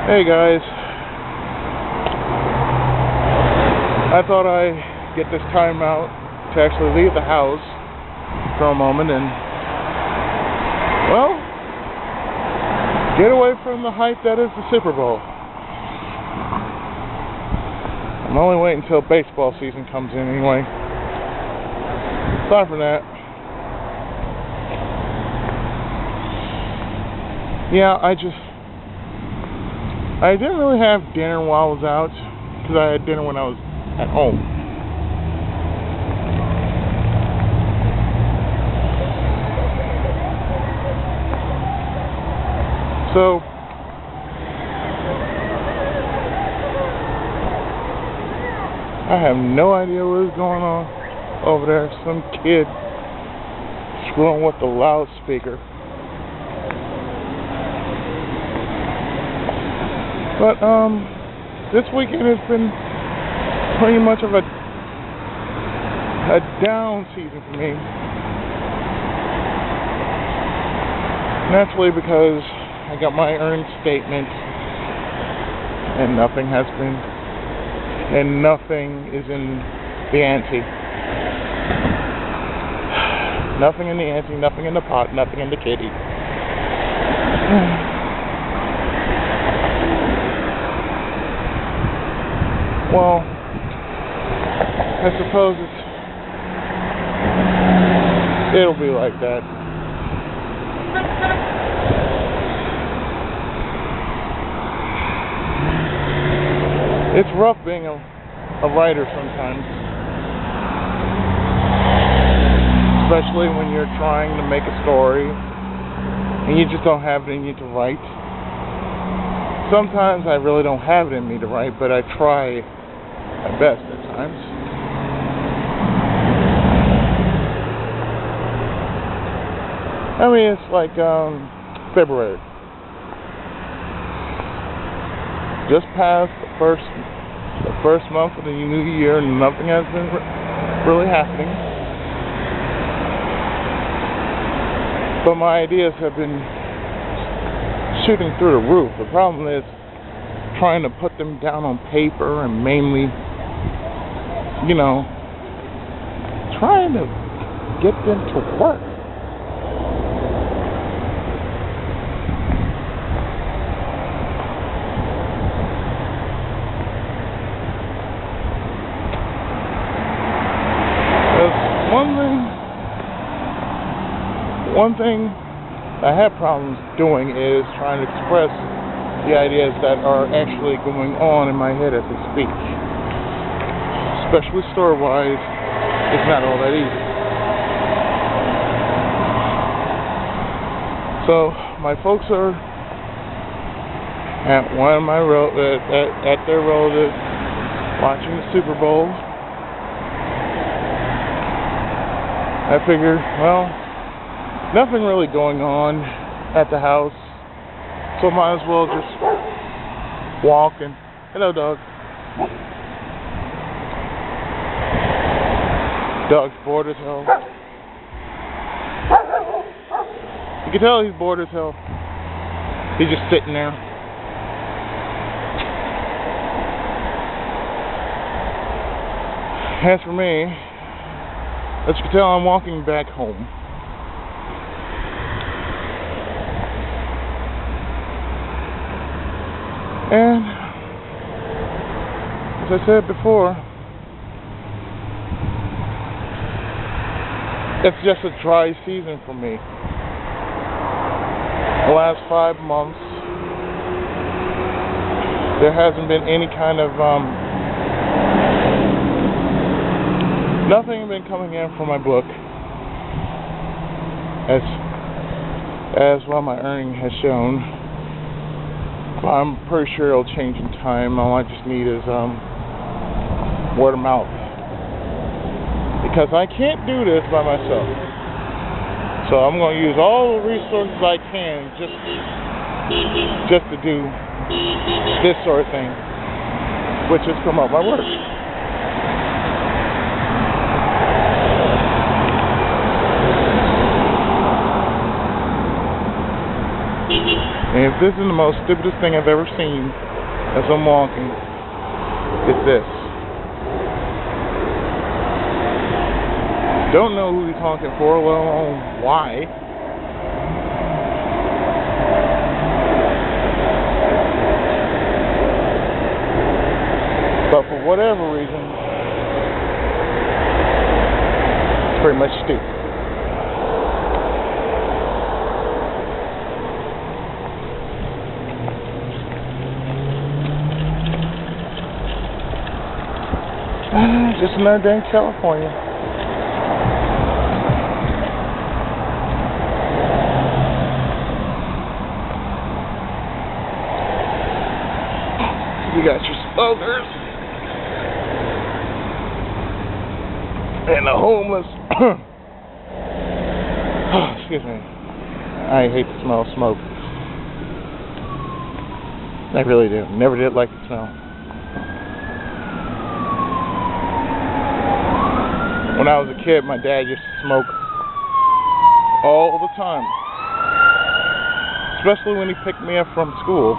Hey guys, I thought I'd get this time out to actually leave the house for a moment and, well, get away from the hype that is the Super Bowl. I'm only waiting until baseball season comes in anyway. Sorry for that. Yeah, I didn't really have dinner while I was out, because I had dinner when I was at home. So, I have no idea what is going on over there. Some kid screwing with the loudspeaker. But, this weekend has been pretty much of a down season for me. Naturally, because I got my earnings statement and nothing is in the ante. Nothing in the ante, nothing in the pot, nothing in the kitty. Well, I suppose it'll be like that. It's rough being a writer sometimes, especially when you're trying to make a story and you just don't have it in you to write. Sometimes I really don't have it in me to write, but I try my best at times. I mean, it's like February. Just past the first month of the new year, and nothing has been really happening. But my ideas have been shooting through the roof. The problem is trying to put them down on paper and mainly, trying to get them to work. One thing I have problems doing is trying to express the ideas that are actually going on in my head as I speak. Especially story-wise, it's not all that easy. So my folks are at one of my at their relatives watching the Super Bowl. I figured, well, nothing really going on at the house, so might as well just walk and, hello dog. Dog's bored as hell. You can tell he's bored as hell. He's just sitting there. As for me, as you can tell, I'm walking back home. And, as I said before, it's just a dry season for me. The last 5 months, there hasn't been any kind of, nothing been coming in for my book, as well my earning has shown. I'm pretty sure it'll change in time. All I just need is word of mouth, because I can't do this by myself. So I'm going to use all the resources I can just to do this sort of thing, which is promote my work. And if this is the most stupidest thing I've ever seen as I'm walking, it's this. Don't know who he's honking for, let alone why. But for whatever reason, it's pretty much stupid. Just another day in California. You got your smokers and the homeless. Excuse me. I hate the smell of smoke. I really do. Never did like the smell. When I was a kid, my dad used to smoke all the time. Especially when he picked me up from school.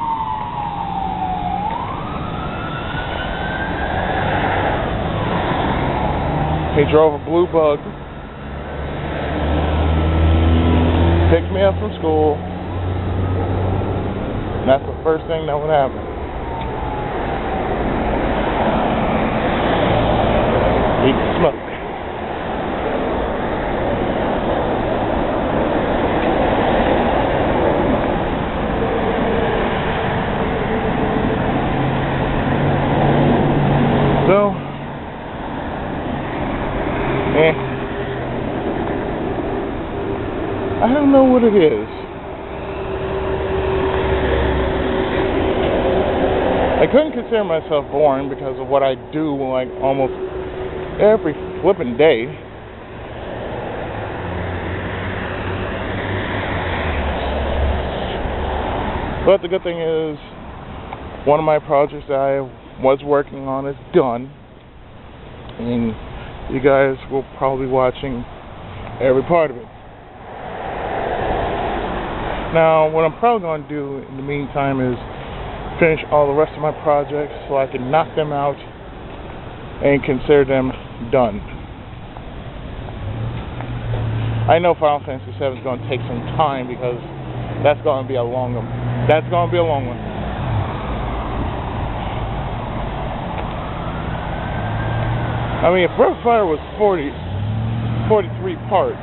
He drove a blue Bug, picked me up from school, and that's the first thing that would happen. He'd smoke. So, I don't know what it is. I couldn't consider myself boring because of what I do like almost every flipping day. But the good thing is, one of my projects that I was working on is done, and you guys will probably be watching every part of it. Now, what I'm probably going to do in the meantime is finish all the rest of my projects so I can knock them out and consider them done. I know Final Fantasy VII is going to take some time because that's going to be a long one. That's going to be a long one. I mean, if Breath of Fire was 43 parts,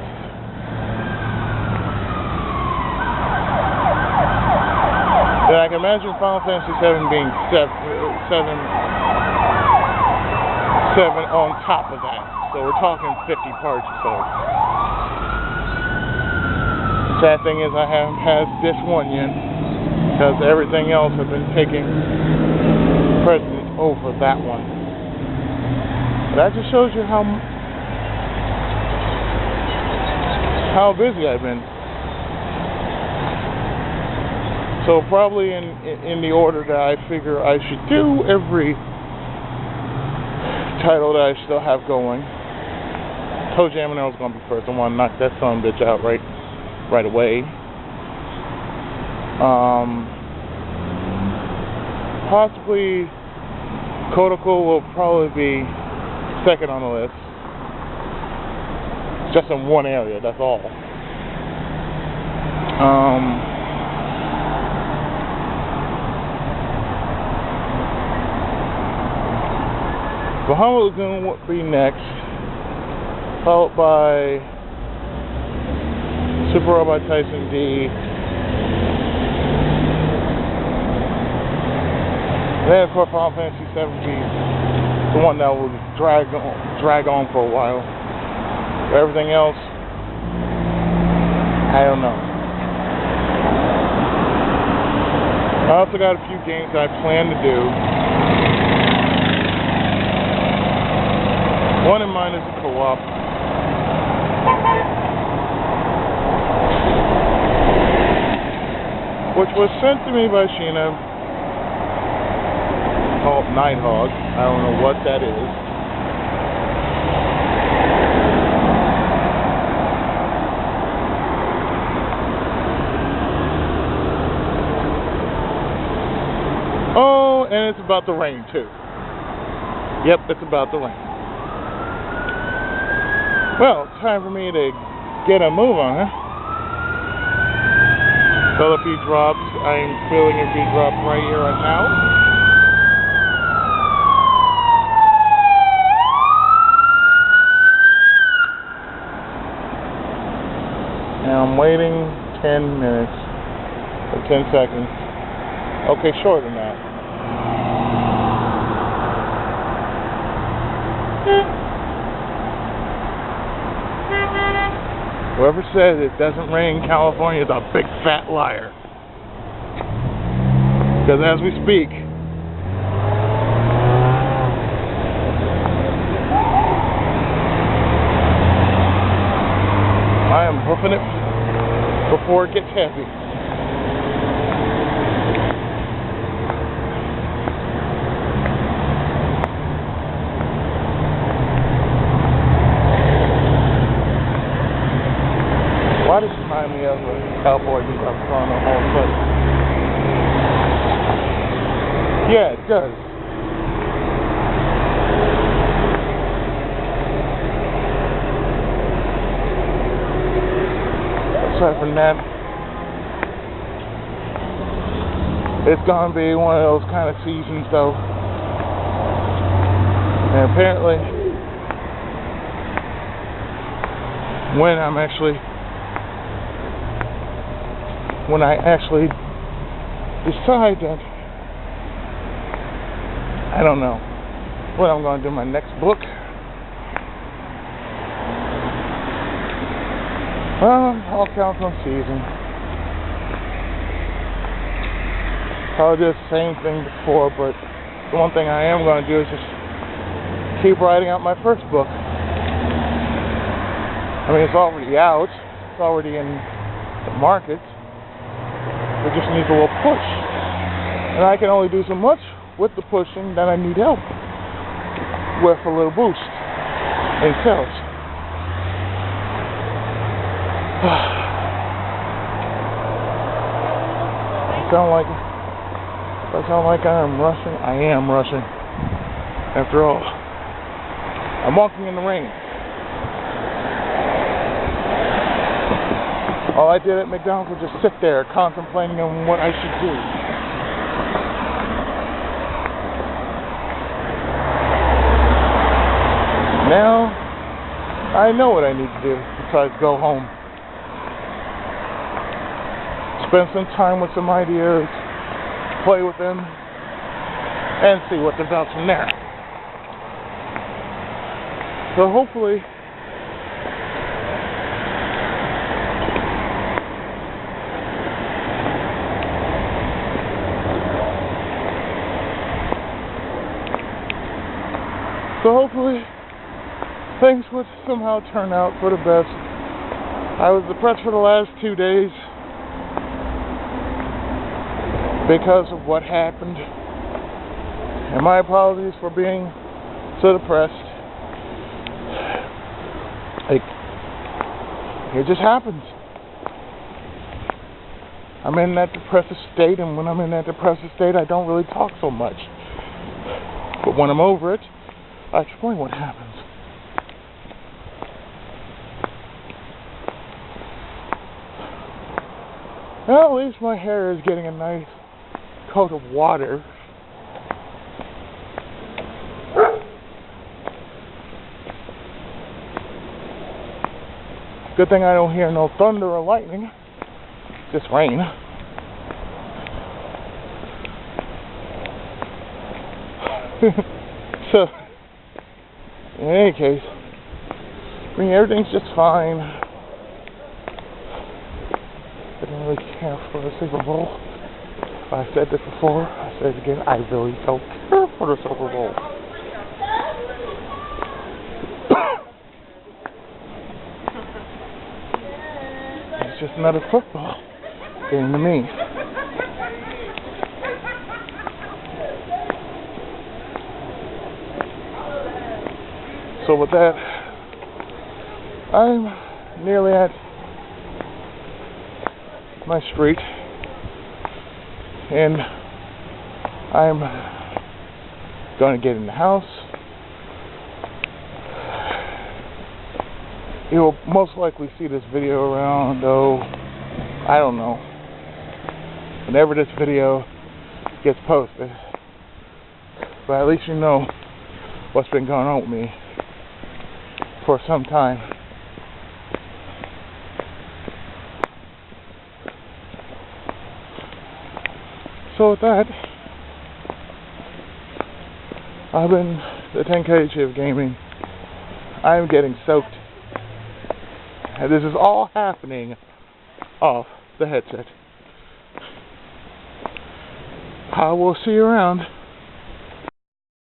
then I can imagine Final Fantasy VII being 7 on top of that. So we're talking 50 parts or so. The sad thing is I haven't passed this one yet, because everything else has been taking precedence over that one. That just shows you how busy I've been. So probably in the order that I figure I should do every title that I still have going. Toe Jam and Earl's gonna be first. I want to knock that son of a bitch out right away. Possibly Kotoko will probably be second on the list. Just in one area, that's all. Bahama Lagoon will be next, followed by Super Robot Tyson D. Then, of course, Final Fantasy VII the one that will drag on for a while. But everything else, I don't know. I also got a few games that I plan to do. One in mind is a co-op. Which was sent to me by Sheena. Called Nighthawk. I don't know what that is. Oh, and it's about to rain too. Yep, it's about to rain. Well, it's time for me to get a move on, huh? Felt a few drops. I'm feeling a few drops right here right now. And I'm waiting 10 minutes or 10 seconds. Okay, shorter than that. Whoever says it doesn't rain in California is a big fat liar. Because as we speak, I am hoofing it before it gets heavy. Why does it remind me of a cowboy who's up front all of a sudden? Yeah, it does. Aside from that, it's gonna be one of those kind of seasons though. And apparently, when I actually decide that I don't know what I'm going to do my next book. Well, all counts on season. I'll do the same thing before, but the one thing I am going to do is just keep writing out my first book. I mean, it's already out. It's already in the market. It just needs a little push. And I can only do so much with the pushing that I need help with a little boost in sales. I sound like I'm rushing. I am rushing. After all, I'm walking in the rain. All I did at McDonald's was just sit there contemplating on what I should do. Now, I know what I need to do besides go home. Spend some time with some ideas, play with them, and see what develops from there. So hopefully, things would somehow turn out for the best. I was depressed for the last 2 days because of what happened. And my apologies for being so depressed. It just happens. I'm in that depressive state, and when I'm in that depressive state, I don't really talk so much. But when I'm over it, I explain what happens. Well, at least my hair is getting a nice coat of water. Good thing I don't hear no thunder or lightning. Just rain. So, in any case, I mean, everything's just fine. I don't really care for the Super Bowl. I said this before, I said it again, I really don't care for the Super Bowl. It's just another football game to me. So with that, I'm nearly at my street, and I'm going to get in the house. You'll most likely see this video around, I don't know, whenever this video gets posted. But at least you know what's been going on with me for some time. So with that, I've been the 10K of gaming. I'm getting soaked. And this is all happening off the headset. I will see you around.